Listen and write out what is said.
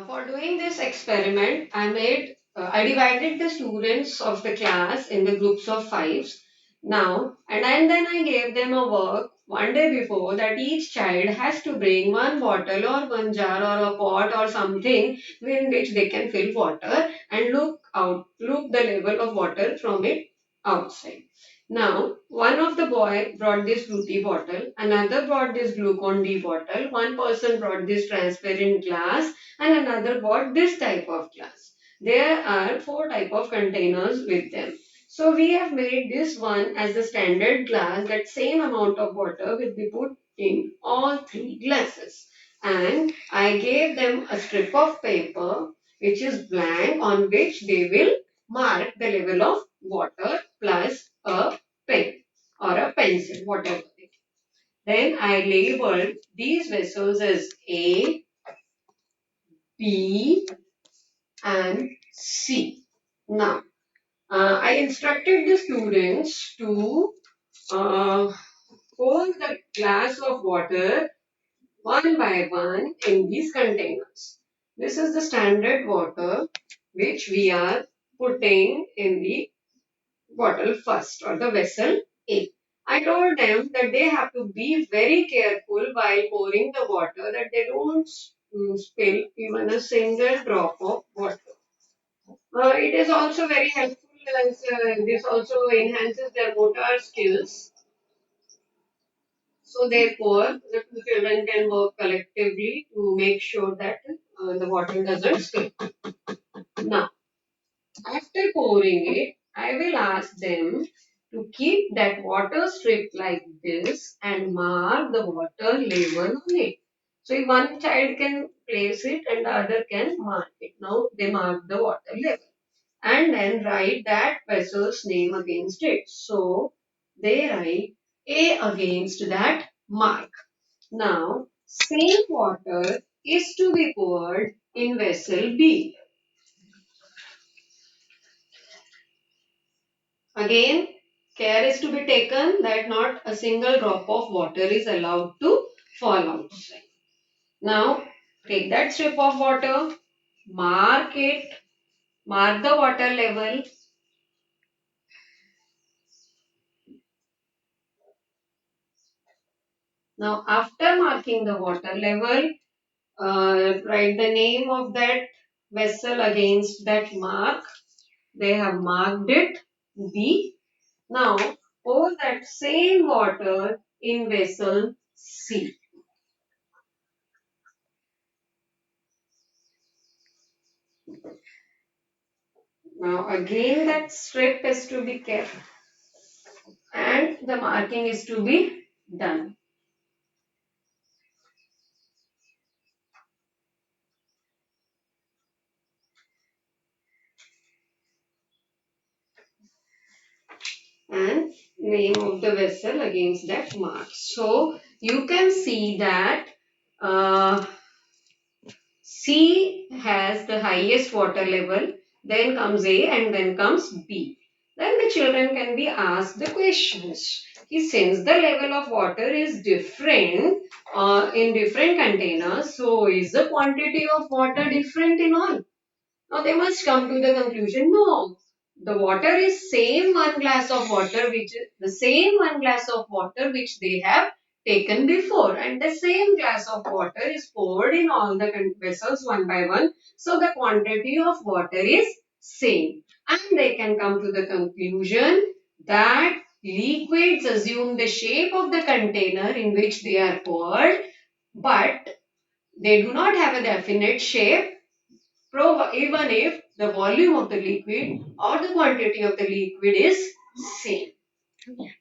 For doing this experiment, I divided the students of the class in the groups of fives. Now, and then I gave them a work one day before that each child has to bring one bottle or one jar or a pot or something in which they can fill water and look the level of water from it outside. Now, one of the boy brought this fruity bottle, another brought this Glucon D bottle, one person brought this transparent glass, and another bought this type of glass. There are four type of containers with them. So we have made this one as the standard glass. That same amount of water will be put in all three glasses. And I gave them a strip of paper which is blank on which they will mark the level of water plus a pen or a pencil, whatever. Then I labeled these vessels as A, B, and C. Now, I instructed the students to uh, pour the glass of water one by one in these containers. This is the standard water which we are putting in the bottle first or the vessel A. I told them that they have to be very careful while pouring the water that they don't spill even a single drop of water. It is also very helpful as this also enhances their motor skills. So therefore, the two children can work collectively to make sure that the water doesn't spill. Now, after pouring it, I will ask them to keep that water strip like this and mark the water level on it. So if one child can place it and the other can mark it. Now they mark the water level and then write that vessel's name against it. So they write A against that mark. Now, same water is to be poured in vessel B. Again, care is to be taken that not a single drop of water is allowed to fall outside. Now, take that strip of water, mark it, mark the water level. Now, after marking the water level, write the name of that vessel against that mark. They have marked it B. Now pour that same water in vessel C. Now again that strip is to be kept and the marking is to be done. And name of the vessel against that mark. So you can see that uh, C has the highest water level, then comes A and then comes B. Then the children can be asked the questions. Since the level of water is different in different containers, so is the quantity of water different in all? Now they must come to the conclusion, no, the water is same one glass of water which is the same one glass of water which they have taken before and the same glass of water is poured in all the vessels one by one. So the quantity of water is same and they can come to the conclusion that liquids assume the shape of the container in which they are poured but they do not have a definite shape even if the volume of the liquid or the quantity of the liquid is same.